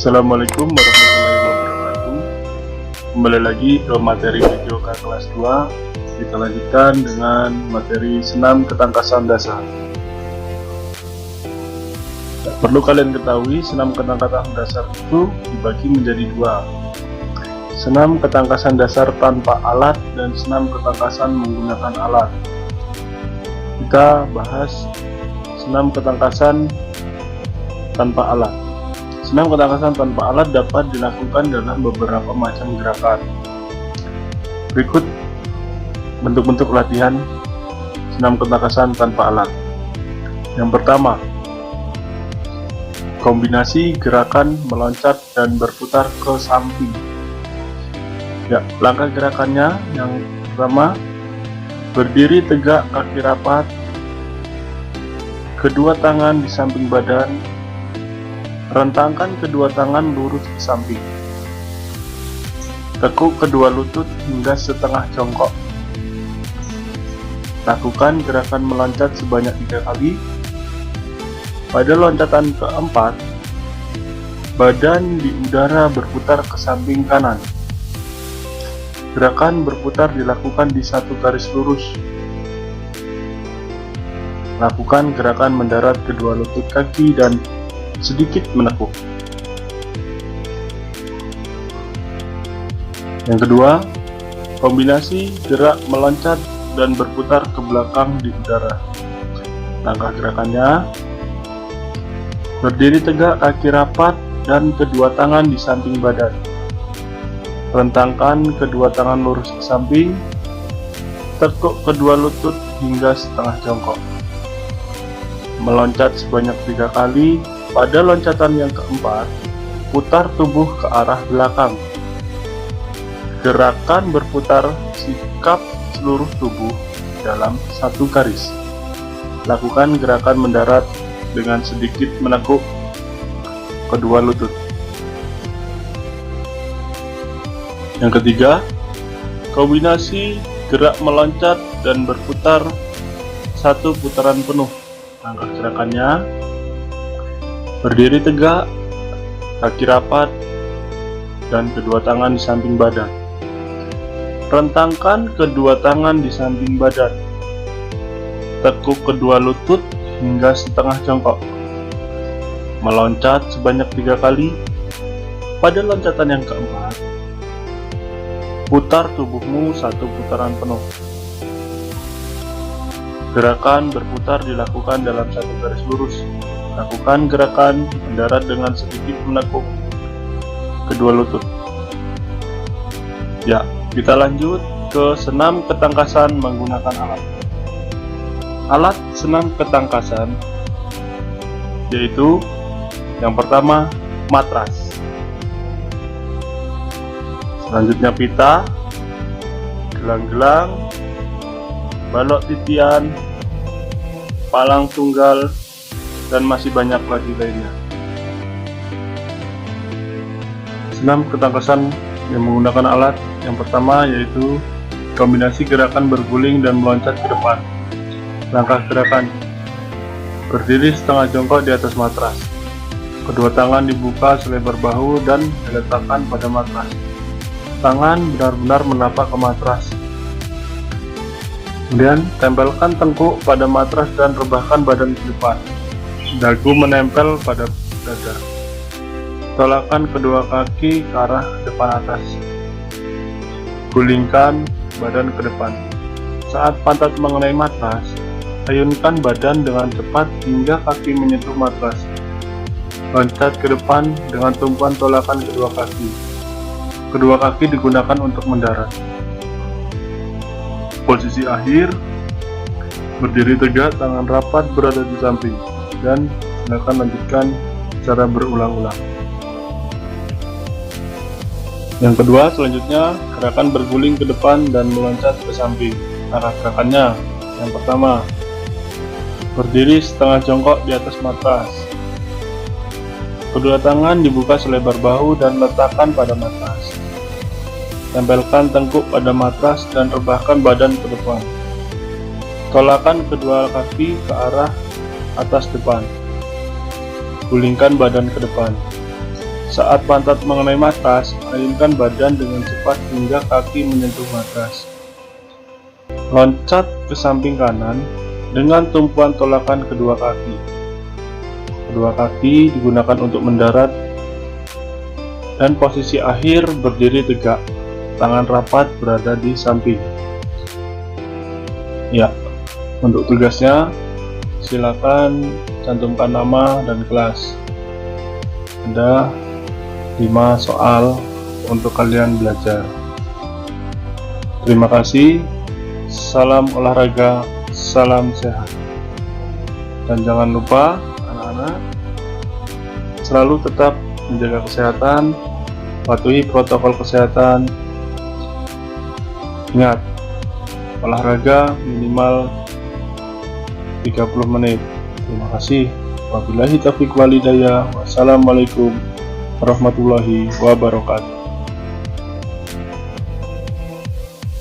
Assalamualaikum warahmatullahi wabarakatuh. Kembali lagi ke materi video kelas 2. Kita lanjutkan dengan materi senam ketangkasan dasar. Perlu kalian ketahui, senam ketangkasan dasar itu dibagi menjadi dua: senam ketangkasan dasar tanpa alat dan senam ketangkasan menggunakan alat. Kita bahas senam ketangkasan tanpa alat. Senam ketangkasan tanpa alat dapat dilakukan dalam beberapa macam gerakan. Berikut bentuk-bentuk latihan senam ketangkasan tanpa alat. Yang pertama, kombinasi gerakan meloncat dan berputar ke samping. Ya, langkah gerakannya yang pertama, berdiri tegak, kaki rapat, kedua tangan di samping badan, rentangkan kedua tangan lurus ke samping, tekuk kedua lutut hingga setengah jongkok. Lakukan gerakan meloncat sebanyak 3 kali. Pada loncatan keempat, badan di udara berputar ke samping kanan. Gerakan berputar dilakukan di satu garis lurus. Lakukan gerakan mendarat kedua lutut kaki dan sedikit menekuk. Yang kedua, kombinasi gerak meloncat dan berputar ke belakang di udara. Langkah gerakannya, berdiri tegak, kaki rapat dan kedua tangan di samping badan. Rentangkan kedua tangan lurus ke samping, tekuk kedua lutut hingga setengah jongkok. Meloncat sebanyak 3 kali. Pada loncatan yang keempat, putar tubuh ke arah belakang. Gerakan berputar sikap seluruh tubuh dalam satu garis. Lakukan gerakan mendarat dengan sedikit menekuk kedua lutut. Yang ketiga, kombinasi gerak meloncat dan berputar satu putaran penuh. Langkah gerakannya, berdiri tegak, kaki rapat, dan kedua tangan di samping badan. Rentangkan kedua tangan di samping badan. Tekuk kedua lutut hingga setengah jongkok. Meloncat sebanyak 3 kali. Pada loncatan yang keempat, putar tubuhmu satu putaran penuh. Gerakan berputar dilakukan dalam satu garis lurus. Lakukan gerakan mendarat dengan sedikit menekuk kedua lutut. Ya, kita lanjut ke senam ketangkasan menggunakan alat. Alat senam ketangkasan yaitu yang pertama, matras. Selanjutnya pita, gelang-gelang, balok titian, palang tunggal, dan masih banyak lagi lainnya. Senam ketangkasan yang menggunakan alat yang pertama yaitu kombinasi gerakan berguling dan meloncat ke depan. Langkah gerakan, berdiri setengah jongkok di atas matras. Kedua tangan dibuka selebar bahu dan diletakkan pada matras. Tangan benar-benar menapak ke matras. Kemudian tempelkan tengkuk pada matras dan rebahkan badan ke depan. Dagu menempel pada dada. Tolakkan kedua kaki ke arah depan atas. Gulingkan badan ke depan. Saat pantat mengenai matras, ayunkan badan dengan cepat hingga kaki menyentuh matras. Loncat ke depan dengan tumpuan tolakan kedua kaki. Kedua kaki digunakan untuk mendarat. Posisi akhir, berdiri tegak, tangan rapat berada di samping, dan silakan lanjutkan secara berulang-ulang. Yang kedua, selanjutnya gerakan berguling ke depan dan meloncat ke samping. Arah gerakannya, yang pertama, berdiri setengah jongkok di atas matras. Kedua tangan dibuka selebar bahu dan letakkan pada matras. Tempelkan tengkuk pada matras dan rebahkan badan ke depan. Tolakkan kedua kaki ke arah atas depan. Gulingkan badan ke depan. Saat pantat mengenai matras, ayunkan badan dengan cepat hingga kaki menyentuh matras. Loncat ke samping kanan dengan tumpuan tolakan kedua kaki. Kedua kaki digunakan untuk mendarat dan posisi akhir berdiri tegak, tangan rapat berada di samping. Ya, untuk tugasnya silakan cantumkan nama dan kelas. Ada 5 soal untuk kalian belajar. Terima kasih. Salam olahraga, salam sehat. Dan jangan lupa anak-anak selalu tetap menjaga kesehatan, patuhi protokol kesehatan. Ingat, olahraga minimal 30 menit. Terima kasih. Wabillahi taufiq wal hidayah. Wassalamualaikum warahmatullahi wabarakatuh.